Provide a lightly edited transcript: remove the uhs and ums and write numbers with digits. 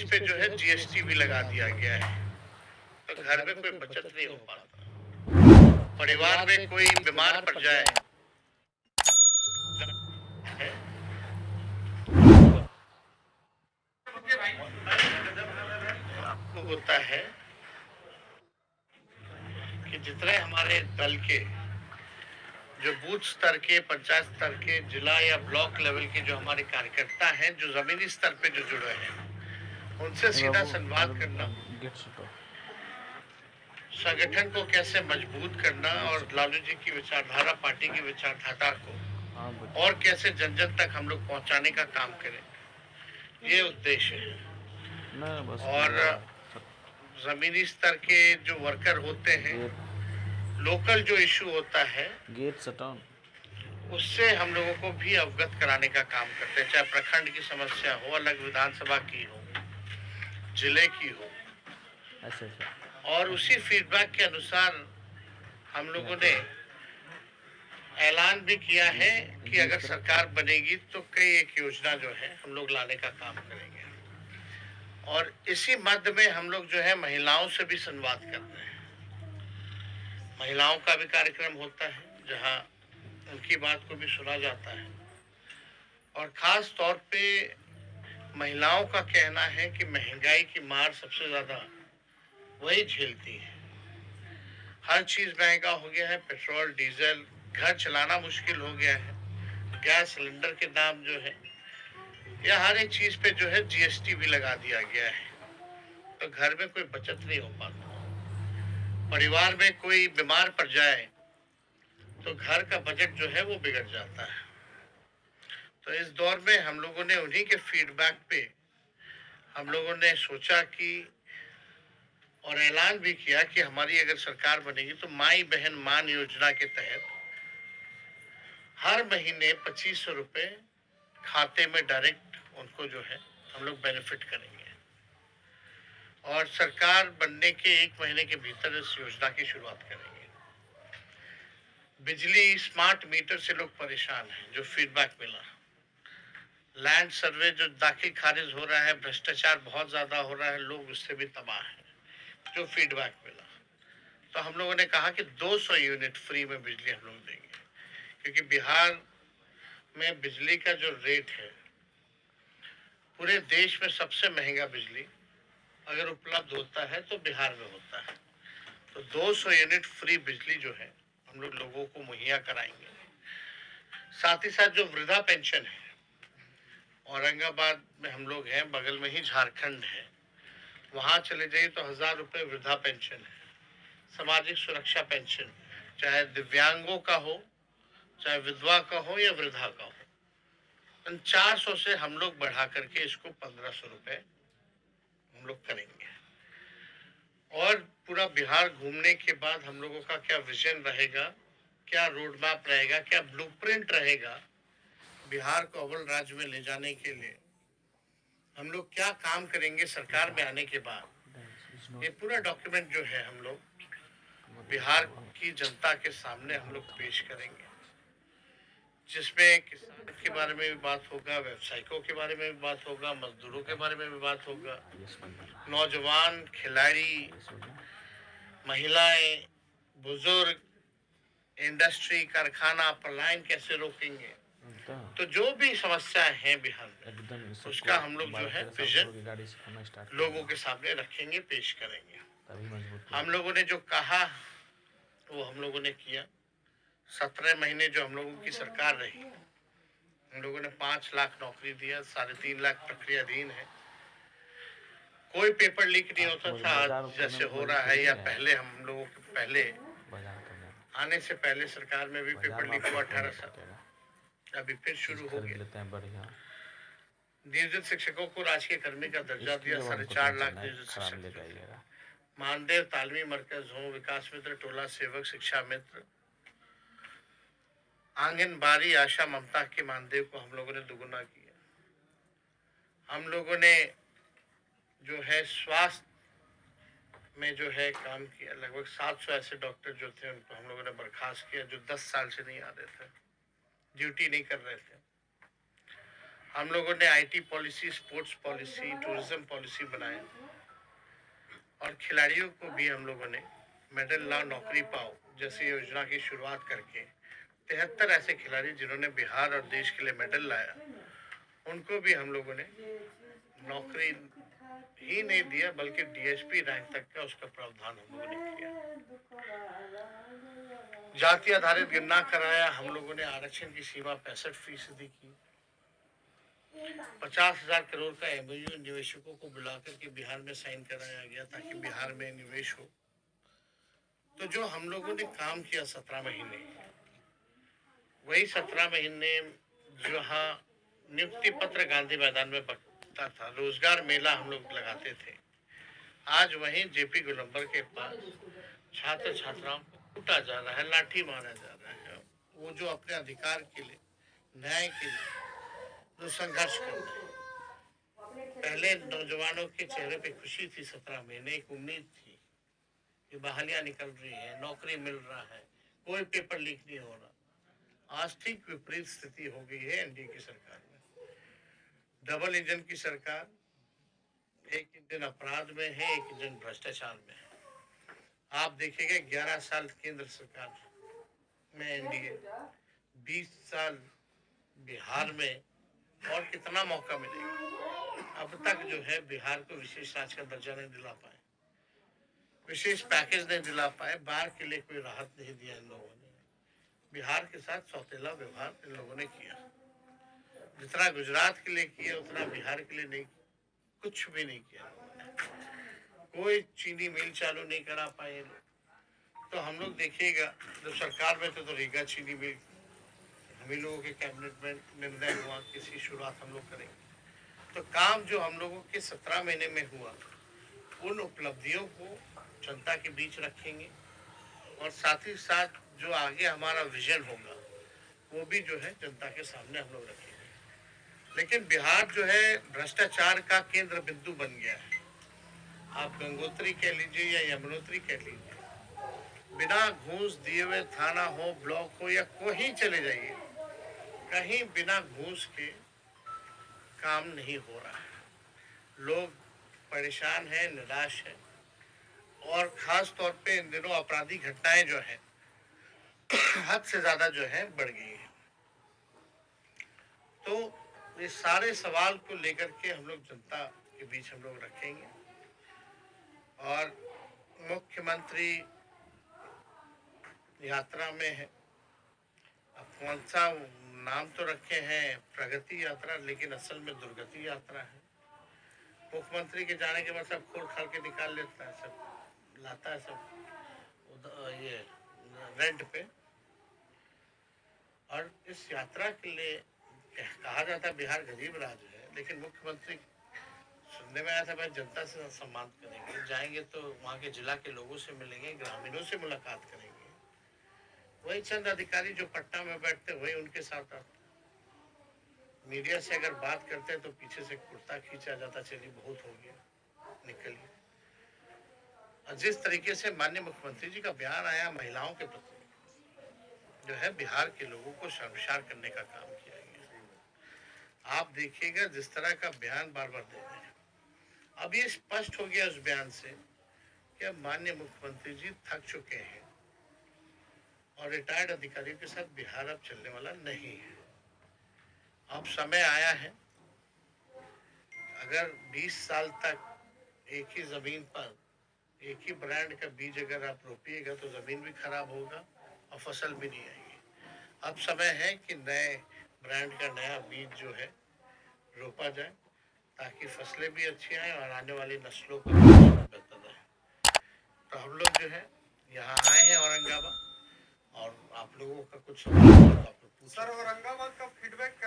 पे जो है जीएसटी भी लगा दिया गया है, तो घर में कोई बचत नहीं हो पाता। परिवार में कोई बीमार पड़ जाए है, तो होता है कि जितने हमारे दल के जो बूथ स्तर के, पंचायत स्तर के, जिला या ब्लॉक लेवल के जो हमारे कार्यकर्ता हैं, जो जमीनी स्तर पे जो जुड़े हैं, उनसे सीधा संवाद करना, संगठन को कैसे मजबूत करना और लालू जी की विचारधारा, पार्टी की विचारधारा को और कैसे जन जन तक हम लोग पहुंचाने का काम करें, ये उद्देश्य है। और जमीनी स्तर के जो वर्कर होते हैं, लोकल जो इशू होता है, उससे हम लोगों को भी अवगत कराने का काम करते हैं, चाहे प्रखंड की समस्या हो, अलग विधानसभा की हो, जिले की हो। और उसी फीडबैक के अनुसार हम लोगों ने ऐलान भी किया है कि अगर सरकार बनेगी तो कई एक योजना जो है हम लोग लाने का काम करेंगे। और इसी मध्य में हम लोग जो है महिलाओं से भी संवाद करते हैं। महिलाओं का भी कार्यक्रम होता है जहां उनकी बात को भी सुना जाता है। और खास तौर पे महिलाओं का कहना है कि महंगाई की मार सबसे ज्यादा वही झेलती है। हर चीज महंगा हो गया है, पेट्रोल, डीजल, घर चलाना मुश्किल हो गया है, गैस सिलेंडर के दाम जो है, या हर एक चीज पे जो है जीएसटी भी लगा दिया गया है, तो घर में कोई बचत नहीं हो पाता। परिवार में कोई बीमार पड़ जाए तो घर का बजट जो है वो बिगड़ जाता है। तो इस दौर में हम लोगों ने उन्हीं के फीडबैक पे हम लोगों ने सोचा कि और ऐलान भी किया कि हमारी अगर सरकार बनेगी तो माई बहन मान योजना के तहत हर महीने 2500 रुपए खाते में डायरेक्ट उनको जो है हम लोग बेनिफिट करेंगे। और सरकार बनने के 1 महीने के भीतर इस योजना की शुरुआत करेंगे। बिजली स्मार्ट मीटर से लोग परेशान हैं, जो फीडबैक मिला। लैंड सर्वे जो दाखिल खारिज हो रहा है, भ्रष्टाचार बहुत ज्यादा हो रहा है, लोग उससे भी तबाह हैं, जो फीडबैक मिला। तो हम लोगों ने कहा कि 200 यूनिट फ्री में बिजली हम लोग देंगे, क्योंकि बिहार में बिजली का जो रेट है, पूरे देश में सबसे महंगा बिजली अगर उपलब्ध होता है तो बिहार में होता है। तो 200 यूनिट फ्री बिजली जो है हम लोग लोगों को मुहैया कराएंगे। साथ ही साथ जो वृद्धा पेंशन है, औरंगाबाद में हम लोग हैं, बगल में ही झारखंड है, वहां चले जाइए तो 1000 रुपए वृद्धा पेंशन है। सामाजिक सुरक्षा पेंशन, चाहे दिव्यांगों का हो, चाहे विधवा का हो या वृद्धा का हो, 400 से हम लोग बढ़ा करके इसको 1500 रुपए हम लोग करेंगे। और पूरा बिहार घूमने के बाद हम लोगों का क्या विजन रहेगा, क्या रोड मैप रहेगा, क्या ब्लूप्रिंट रहेगा, बिहार को अव्वल राज्य में ले जाने के लिए हम लोग क्या काम करेंगे सरकार में आने के बाद, ये पूरा डॉक्यूमेंट जो है हम लोग बिहार की जनता के सामने हम लोग पेश करेंगे, जिसमें किसान के बारे में भी बात होगा, व्यवसायिकों के बारे में भी बात होगा, मजदूरों के बारे में भी बात होगा, नौजवान खिलाड़ी, महिलाएं, बुजुर्ग, इंडस्ट्री, कारखाना, पलायन कैसे रोकेंगे। तो जो भी समस्याएं हैं बिहार में, उसका हम लोग जो है विजन लोगों के सामने रखेंगे, पेश करेंगे। हम लोगों ने जो कहा वो हम लोगों ने किया। 17 महीने जो हम लोगों की सरकार रही, हम लोगों ने 5 लाख नौकरी दिया, 3.5 लाख प्रक्रियाधीन है। कोई पेपर लीक नहीं होता था, आज जैसे हो रहा है, या पहले हम लोगों के पहले आने से पहले सरकार में भी पेपर लीक हुआ 18 साल, अभी फिर शुरू हो गया। नियोजित शिक्षकों को राजकीय कर्मी का दर्जा दिया, 4.5 लाख नियोजित शिक्षक। मानदेय तालमी मरकज हो, विकास मित्र, टोला सेवक, शिक्षा मित्र, आंगनबाड़ी, आशा, ममता के मानदेय को हम लोगों ने दुगुना किया। हम लोगों ने जो है स्वास्थ्य में जो है काम किया। लगभग 700 ऐसे डॉक्टर जो थे उनको हम लोगों ने बर्खास्त किया, जो 10 साल से नहीं आ रहे थे, ड्यूटी नहीं कर रहे थे। हम लोगों ने IT policy, sports policy, tourism policy बनाए और खिलाड़ियों को भी हम लोगों ने मेडल लाओ नौकरी पाओ जैसी योजना की शुरुआत करके 73 ऐसे खिलाड़ी जिन्होंने बिहार और देश के लिए मेडल लाया, उनको भी हम लोगों ने नौकरी ही नहीं दिया बल्कि डीएसपी रैंक तक का उसका प्रावधान हम लोगों ने किया। जाति आधारित गणना कराया, हम लोगों ने आरक्षण की सीमा 65% की। 50,000 करोड़ का एमओयू निवेशकों को बुलाकर के बिहार में साइन कराया गया ताकि बिहार में निवेश हो। तो जो हम लोगों ने काम किया 17 महीने, वही 17 महीने जहाँ नियुक्ति पत्र गांधी मैदान में बंटता था, रोजगार मेला हम लोग लगाते थे, आज वहीं जेपी गोलंबर के पास छात्र छात्राओं को कूटा जा रहा है, लाठी मारा जा रहा है। वो जो अपने अधिकार के लिए, न्याय के लिए जो संघर्ष कर रहे हैं। पहले नौजवानों के चेहरे पे खुशी थी, 17 महीने एक उम्मीद थी कि बहालियां निकल रही है, नौकरी मिल रहा है, कोई पेपर लीक नहीं हो रहा। आज ठीक विपरीत स्थिति हो गई है एनडीए की सरकार में। डबल इंजन की सरकार, एक इंजन अपराध में है, एक इंजन भ्रष्टाचार में है। आप देखिएगा 11 साल केंद्र सरकार में एनडीए, 20 साल बिहार में, और कितना मौका मिलेगा। अब तक जो है बिहार को विशेष राज्य का दर्जा नहीं दिला पाए, विशेष पैकेज नहीं दिला पाए, बाढ़ के लिए कोई राहत नहीं दिया इन लोगों ने। बिहार के साथ सौतेला व्यवहार इन लोगों ने किया। जितना गुजरात के लिए किया उतना बिहार के लिए नहीं, कुछ भी नहीं किया। कोई चीनी मिल चालू नहीं करा पाए। तो हम लोग देखिएगा जब सरकार में थे तो रीगा चीनी मिल हम ही लोगों के कैबिनेट में निर्णय हुआ कि इसकी शुरुआत हम लोग करेंगे। तो काम जो हम लोगों के 17 महीने में हुआ, उन उपलब्धियों को जनता के बीच रखेंगे और साथ ही साथ जो आगे हमारा विजन होगा वो भी जो है जनता के सामने हम लोग रखेंगे। लेकिन बिहार जो है भ्रष्टाचार का केंद्र बिंदु बन गया है। आप गंगोत्री कह लीजिए या यमुनोत्री कह लीजिए, बिना घूस दिए हुए थाना हो, ब्लॉक हो या कहीं चले जाइए, कहीं बिना घूस के काम नहीं हो रहा है। लोग परेशान हैं, निराश हैं और खास तौर पे इन दिनों आपराधिक घटनाएं जो है हद से ज्यादा जो है बढ़ गई है। तो ये सारे सवाल को लेकर के हम लोग जनता के बीच हम लोग रखेंगे और मुख्यमंत्री यात्रा में है। अब कौन सा नाम तो रखे हैं प्रगति यात्रा, लेकिन असल में दुर्गति यात्रा है। मुख्यमंत्री के जाने के बाद सब खोल खाल के निकाल लेता है, सब लाता है, सब ये रेंट पे। और इस यात्रा के लिए कहा जाता है बिहार गरीब राज्य है, लेकिन मुख्यमंत्री सुनने में आया था भाई जनता से सम्मान करेंगे, जाएंगे तो वहाँ के जिला के लोगों से मिलेंगे, ग्रामीणों से मुलाकात करेंगे। वही चंद अधिकारी जो पटना में बैठते वही उनके साथ आते। मीडिया से अगर बात करते हैं तो पीछे से कुर्ता खींचा जाता, चलिए बहुत हो गया, निकलिए। और जिस तरीके से माननीय मुख्यमंत्री जी का बयान आया महिलाओं के प्रति, जो है बिहार के लोगों को शर्मसार करने का काम किया गया। आप देखिएगा जिस तरह का बयान बार बार दे रहे हैं, अब ये स्पष्ट हो गया उस बयान से कि माननीय मुख्यमंत्री जी थक चुके हैं और रिटायर्ड अधिकारियों के साथ बिहार अब चलने वाला नहीं है। अब समय आया है, अगर 20 साल तक एक ही जमीन पर एक ही ब्रांड का बीज अगर आप रोपिएगा तो जमीन भी खराब होगा और फसल भी नहीं आएगी। अब समय है कि नए ब्रांड का नया बीज जो है रोपा जाए ताकि फसलें भी अच्छी आए और आने वाली नस्लों को बेहतर रहे। तो हम लोग जो है यहाँ आए हैं औरंगाबाद और आप लोगों का कुछ सवाल आप लोग पूछ। सर, औरंगाबाद का फीडबैक